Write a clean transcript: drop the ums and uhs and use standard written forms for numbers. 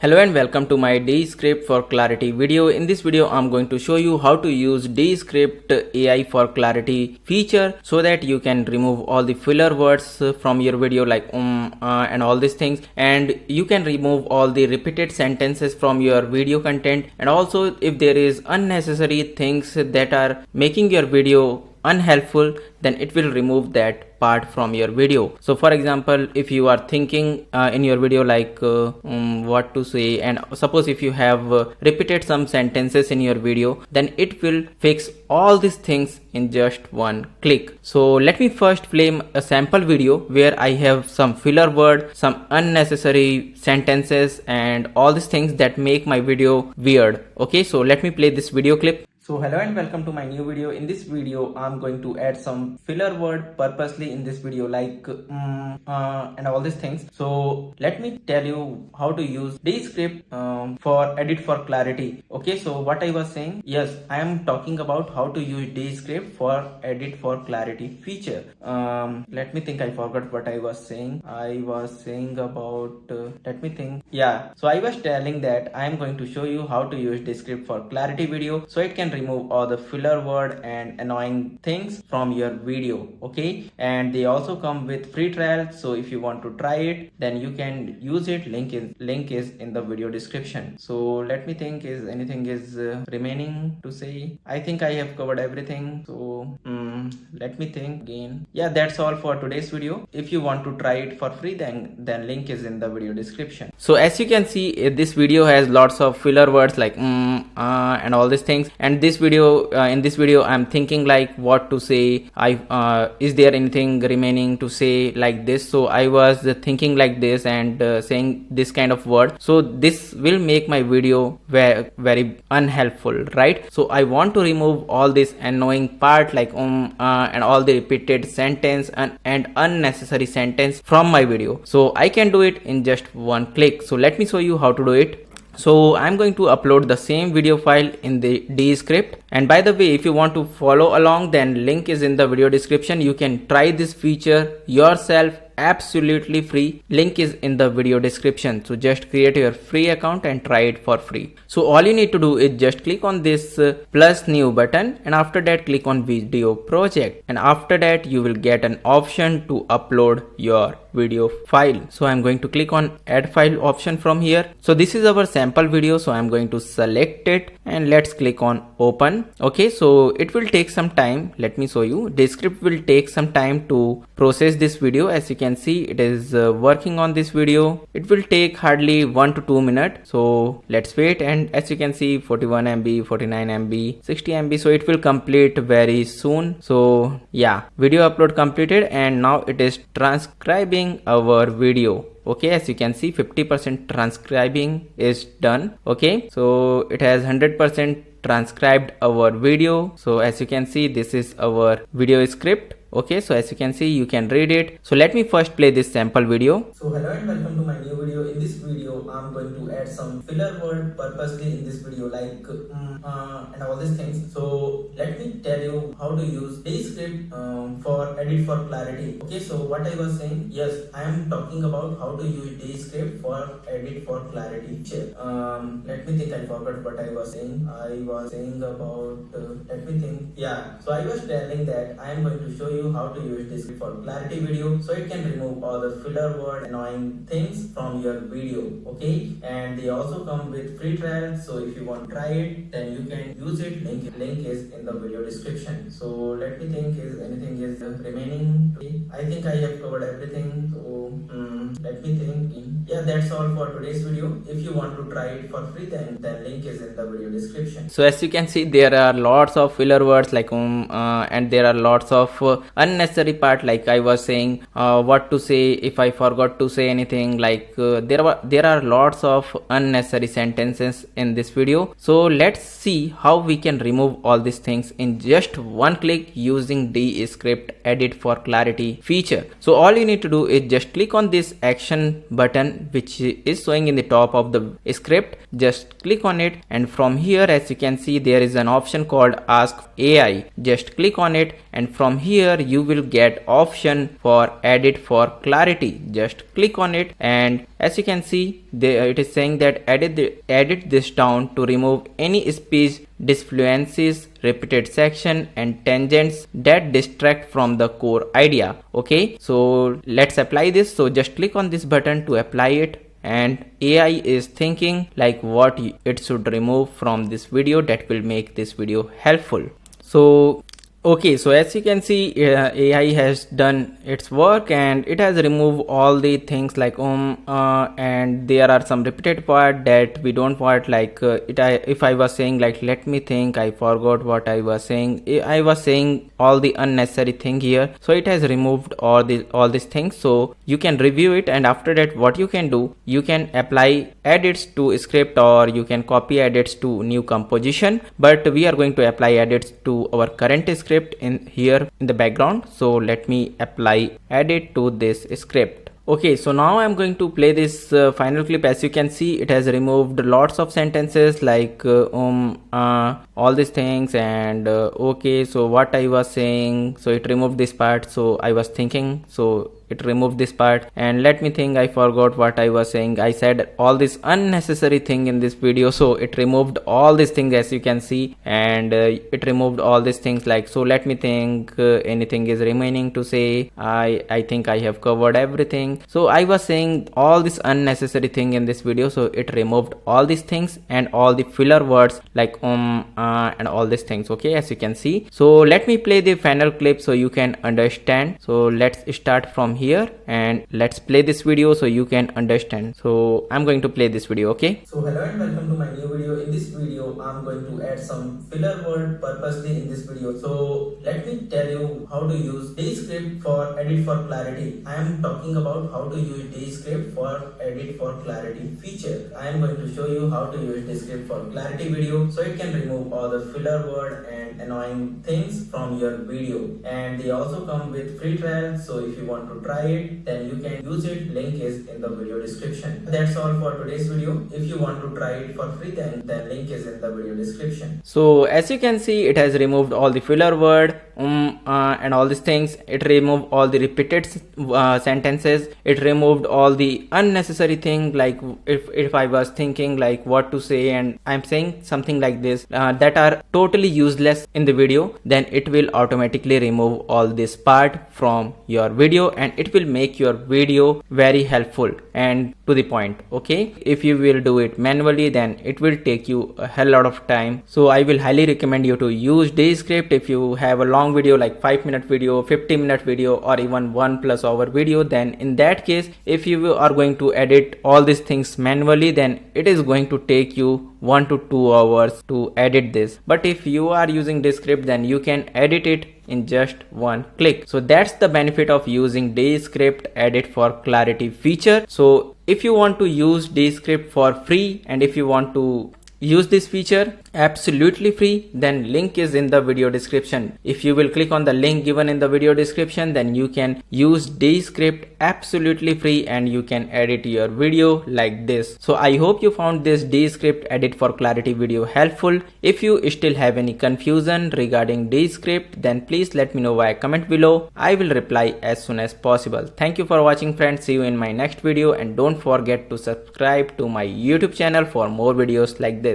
Hello and welcome to my Descript for Clarity video. In this video, I'm going to show you how to use Descript AI for Clarity feature so that you can remove all the filler words from your video like and all these things, and you can remove all the repeated sentences from your video content, and also if there is unnecessary things that are making your video unhelpful, then it will remove that part from your video. So for example, if you are thinking in your video like what to say, and suppose if you have repeated some sentences in your video, then it will fix all these things in just one click. So let me first play a sample video where I have some filler word, some unnecessary sentences, and all these things that make my video weird. Okay, so let me play this video clip. So hello and welcome to my new video. In this video, I'm going to add some filler word purposely in this video like and all these things. So let me tell you how to use Descript for edit for clarity. Okay, so what I was saying, yes, I am talking about how to use Descript for edit for clarity feature. Let me think, I forgot what I was saying. I was saying about, let me think. Yeah, so I was telling that I am going to show you how to use Descript for clarity video so it can remove all the filler word and annoying things from your video. Okay, and they also come with free trial, so if you want to try it, then you can use it. Link is in the video description. So let me think, is anything is remaining to say? I think I have covered everything. So let me think again. Yeah, that's all for today's video. If you want to try it for free, then link is in the video description. So as you can see, this video has lots of filler words like and all these things, and this video in this video I'm thinking like what to say. Is there anything remaining to say like this? So I was thinking like this and saying this kind of word, so this will make my video very unhelpful, right? So I want to remove all this annoying part like and all the repeated sentence and unnecessary sentence from my video. So I can do it in just one click. So let me show you how to do it. So I'm going to upload the same video file in the Descript, and by the way, if you want to follow along, then link is in the video description. You can try this feature yourself absolutely free. Link is in the video description. So just create your free account and try it for free. So all you need to do is just click on this plus new button, and after that click on video project, and after that you will get an option to upload your video file. So I'm going to click on add file option from here. So this is our sample video, so I'm going to select it and let's click on open. Okay, so it will take some time. Let me show you. Descript will take some time to process this video. As you can see, it is working on this video. It will take hardly 1 to 2 minutes. So let's wait, and as you can see, 41 MB, 49 MB, 60 MB. So it will complete very soon. So yeah, video upload completed, and now it is transcribing our video. Okay, as you can see, 50% transcribing is done. Okay, so it has 100% transcribed our video. So as you can see, this is our video script. Okay, so as you can see, you can read it. So let me first play this sample video. So hello and welcome to my new video. In this video, I'm going to add some filler word purposely in this video like and all these things. So let me tell you how to use Descript for edit for clarity. Okay, so what I was saying, yes, I am talking about how to use Descript for edit for clarity feature. Let me think, I forgot what I was saying. I was saying about let me think. Yeah, so I was telling that I am going to show you how to use Descript for clarity video so it can remove all the filler word annoying things from your video. Okay, and they also come with free trial, so if you want to try it, then you can use it. Link is in the video description. So let me think, is anything is remaining? I think I have covered everything. So let me think. Yeah, that's all for today's video. If you want to try it for free, then link is in the video description. So as you can see, there are lots of filler words like and there are lots of unnecessary part like I was saying what to say if I forgot to say anything, like there are lots of unnecessary sentences in this video. So let's see how we can remove all these things in just one click using Descript edit for clarity feature. So all you need to do is just click on this action button which is showing in the top of the script, just click on it, and from here, as you can see, there is an option called Ask AI. Just click on it, and from here you will get option for edit for clarity. Just click on it, and as you can see, it is saying that edit this down to remove any speech disfluencies, repeated section, and tangents that distract from the core idea. Okay, so let's apply this. So just click on this button to apply it, and AI is thinking like what it should remove from this video that will make this video helpful. So okay, so as you can see, AI has done its work and it has removed all the things like and there are some repeated part that we don't want, like if I was saying like let me think, I forgot what I was saying. I was saying all the unnecessary thing here, so it has removed all these things. So you can review it, and after that what you can do, you can apply edits to script, or you can copy edits to new composition, but we are going to apply edits to our current script in here in the background. So let me apply edit to this script. Okay, so now I'm going to play this final clip. As you can see, it has removed lots of sentences like all these things, and okay, so what I was saying, so it removed this part. So I was thinking, so it removed this part, and let me think, I forgot what I was saying. I said all this unnecessary thing in this video, so it removed all these things, as you can see, and it removed all these things like, so let me think, anything is remaining to say. I think I have covered everything. So I was saying all this unnecessary thing in this video, so it removed all these things and all the filler words like and all these things. Okay, as you can see. So let me play the final clip so you can understand. So let's start from here and let's play this video so you can understand. So I'm going to play this video. Okay, so hello and welcome to my new video. In this video I'm going to add some filler word purposely in this video. So let me tell you how to use Descript for edit for clarity. I am talking about how to use Descript for edit for clarity feature. I am going to show you how to use Descript for clarity video, so it can remove all the filler word and annoying things from your video. And they also come with free trial, so if you want to try it, then you can use it. Link is in the video description. That's all for today's video. If you want to try it for free, then link is in the video description. So as you can see, it has removed all the filler word and all these things. It removed all the repeated sentences. It removed all the unnecessary thing, like if I was thinking like what to say and I'm saying something like this that are totally useless in the video, then it will automatically remove all this part from your video, and it will make your video very helpful and to the point. Okay, if you will do it manually, then it will take you a hell lot of time. So I will highly recommend you to use Descript if you have a long video like 5-minute video, 50-minute video, or even 1+ hour video. Then in that case, if you are going to edit all these things manually, then it is going to take you 1 to 2 hours to edit this. But if you are using Descript, then you can edit it in just one click. So that's the benefit of using Descript edit for clarity feature. So if you want to use Descript for free, and if you want to use this feature absolutely free, then link is in the video description. If you will click on the link given in the video description, then you can use Descript absolutely free and you can edit your video like this. So I hope you found this Descript edit for clarity video helpful. If you still have any confusion regarding Descript, then please let me know via comment below. I will reply as soon as possible. Thank you for watching, friends. See you in my next video, and don't forget to subscribe to my YouTube channel for more videos like this.